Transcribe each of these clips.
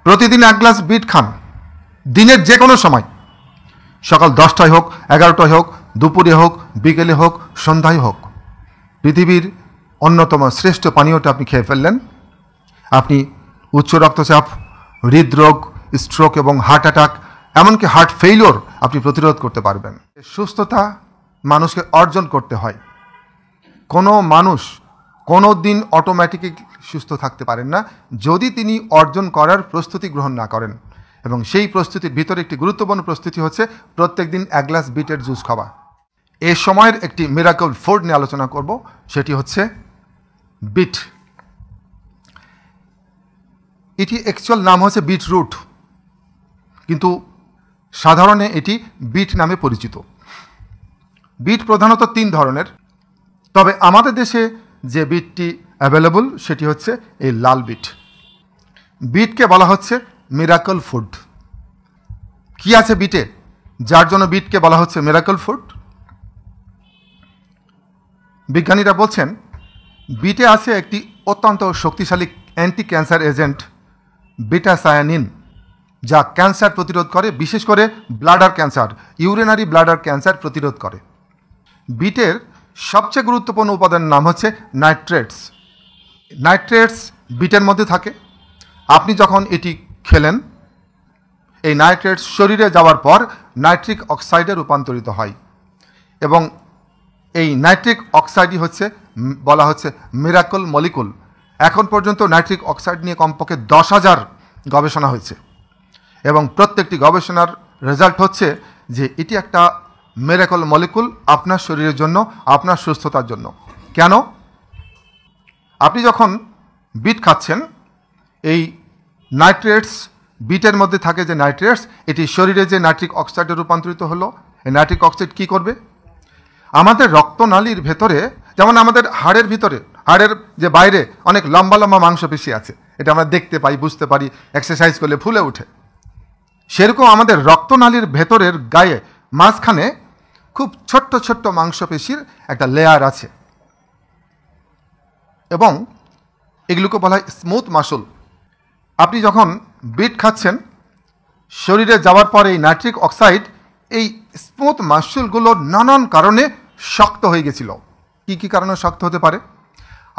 প্রতিদিন 1 glass bit খান, দিনের যে কোনো সময়, সকাল 10টায় হোক, 11টায় হোক, দুপুরে হোক, বিকেলে হোক, সন্ধ্যায় হোক। পৃথিবীর অন্যতম শ্রেষ্ঠ পানীয়টা আপনি খেয়ে ফেললেন, আপনি উচ্চ রক্তচাপ, হৃদরোগ, স্ট্রোক এবং হার্ট অ্যাটাক, এমনকি হার্ট ফেইলিওর আপনি প্রতিরোধ করতে পারবেন। সুস্থতা মানুষকে অর্জন করতে হয়। কোনো মানুষ কোনো দিন অটোমেটিকলি সুস্থ থাকতে পারেন না যদি তিনি অর্জন করার প্রস্তুতি গ্রহণ না করেন। এবং সেই প্রস্তুতির ভিতরে একটি গুরুত্বপূর্ণ প্রস্তুতি হচ্ছে প্রত্যেক দিন 1 গ্লাস বিটের জুস খাওয়া। এ সময়ের একটি মিরাকল ফুড নিয়ে আলোচনা করব, সেটি হচ্ছে বিট। এটি অ্যাকচুয়াল নাম হচ্ছে বিটরুট, কিন্তু সাধারণে এটি বিট নামে পরিচিত। বিট প্রধানত 3 ধরনের, তবে আমাদের দেশে যে বিটটি অ্যাভেলেবল সেটি হচ্ছে এই লাল বিট। বিটকে বলা হচ্ছে মিরাকল ফুড। কি আছে বিটে যার জন্য বিটকে বলা হচ্ছে মিরাকল ফুড? বিজ্ঞানীরা বলছেন বিটে আছে একটি অত্যন্ত শক্তিশালী অ্যান্টি ক্যান্সার এজেন্ট বিটা সায়ানিন, যা ক্যান্সার প্রতিরোধ করে, বিশেষ করে bladder cancer, urinary bladder cancer প্রতিরোধ করে। বিটের সবচেয়ে গুরুত্বপূর্ণ উপাদানের নাম হচ্ছে নাইট্রেটস। নাইট্রেটস বিটের মধ্যে থাকে। আপনি যখন এটি খেলেন, এই নাইট্রেটস শরীরে যাওয়ার পর নাইট্রিক অক্সাইডে রূপান্তরিত হয় এবং এই নাইট্রিক অক্সাইডই হচ্ছে বলা হচ্ছে মিরাকল মলিকুল। এখন পর্যন্ত নাইট্রিক অক্সাইড নিয়ে কমপক্ষে 10,000 গবেষণা হয়েছে এবং প্রত্যেকটি গবেষণার রেজাল্ট হচ্ছে যে এটি একটা মিরাকল মলিকুল আপনার শরীরের জন্য, আপনার সুস্থতার জন্য। কেন? আপনি যখন বিট খাচ্ছেন, এই নাইট্রেটস, বিটের মধ্যে থাকে যে নাইট্রেটস, এটি শরীরে যে নাইট্রিক অক্সাইডে রূপান্তরিত হলো, এই নাইট্রিক অক্সাইড কী করবে? আমাদের রক্তনালীর ভেতরে, যেমন আমাদের হাড়ের ভিতরে, হাড়ের যে বাইরে অনেক লম্বা লম্বা মাংসপেশি আছে, এটা আমরা দেখতে পাই, বুঝতে পারি, এক্সারসাইজ করলে ফুলে ওঠে। সেরকম আমাদের রক্তনালীর ভেতরের গায়ে মাঝখানে খুব ছোট্ট ছোট্ট মাংসপেশির একটা লেয়ার আছে এবং এগুলোকে বলা হয় স্মুথ মাসল। আপনি যখন বিট খাচ্ছেন, শরীরে যাওয়ার পরে এই নাইট্রিক অক্সাইড এই স্মুথ মাসলগুলো নানান কারণে শক্ত হয়ে গেছিল। কি কি কারণে শক্ত হতে পারে?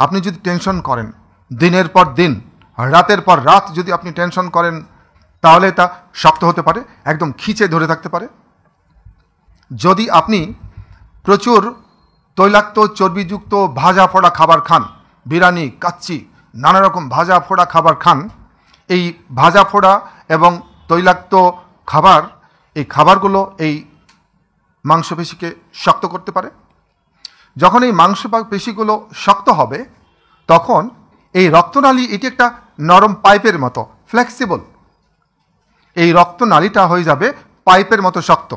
আপনি যদি টেনশন করেন, দিনের পর দিন, রাতের পর রাত যদি আপনি টেনশন করেন, তাহলে তা শক্ত হতে পারে, একদম খিঁচে ধরে থাকতে পারে। যদি আপনি প্রচুর তৈলাক্ত চর্বিযুক্ত ভাজা ফোড়া খাবার খান, বিরিয়ানি, কাচ্চি, নানা রকম ভাজা ফোড়া খাবার খান, এই ভাজা ফোড়া এবং তৈলাক্ত খাবার, এই খাবারগুলো এই মাংসপেশিকে শক্ত করতে পারে। যখন এই মাংসপেশিগুলো শক্ত হবে, তখন এই রক্তনালী, এটি একটা নরম পাইপের মতো, ফ্লেক্সিবল। এই রক্তনালীটা হয়ে যাবে পাইপের মতো শক্ত,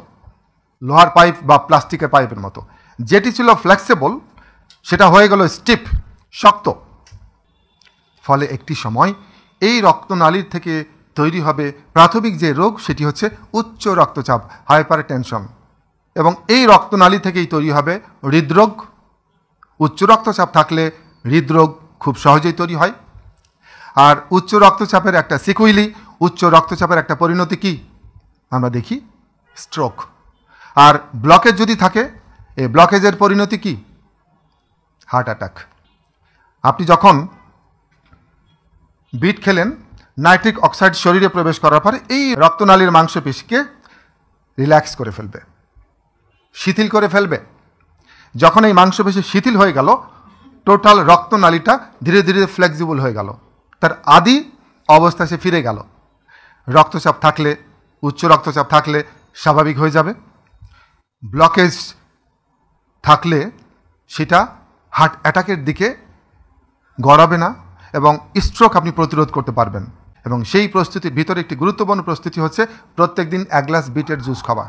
লোহার পাইপ বা প্লাস্টিকের পাইপের মতো। যেটি ছিল ফ্লেক্সিবল, সেটা হয়ে গেল স্টিফ, শক্ত। ফলে একটি সময় এই রক্তনালীর থেকে তৈরি হবে প্রাথমিক যে রোগ, সেটি হচ্ছে উচ্চ রক্তচাপ, হাইপারটেনশন। এবং এই রক্তনালী থেকেই তৈরি হবে হৃদরোগ। উচ্চ রক্তচাপ থাকলে হৃদরোগ খুব সহজেই তৈরি হয়। আর উচ্চ রক্তচাপের একটা সিকুইলি, উচ্চ রক্তচাপের একটা পরিণতি কি আমরা দেখি? স্ট্রোক। আর ব্লকেজ যদি থাকে, এই ব্লকেজের পরিণতি কি? Heart attack. আপনি যখন বিট খেলেন, নাইট্রিক অক্সাইড শরীরে প্রবেশ করার পরে এই রক্তনালীর মাংসপেশিকে রিল্যাক্স করে ফেলবে, শিথিল করে ফেলবে। যখন এই মাংসপেশি শিথিল হয়ে গেল, টোটাল রক্তনালীটা ধীরে ধীরে ফ্লেক্সিবল হয়ে গেল, তার আদি অবস্থা সে ফিরে গেল। রক্তচাপ থাকলে, উচ্চ রক্তচাপ থাকলে স্বাভাবিক হয়ে যাবে। ব্লকেজ থাকলে সেটা হার্ট অ্যাটাকের দিকে গড়াবে না এবং স্ট্রোক আপনি প্রতিরোধ করতে পারবেন। এবং সেই প্রস্তুতির ভিতরে একটি গুরুত্বপূর্ণ প্রস্তুতি হচ্ছে প্রত্যেক দিন 1 গ্লাস বিটের জুস খাওয়া।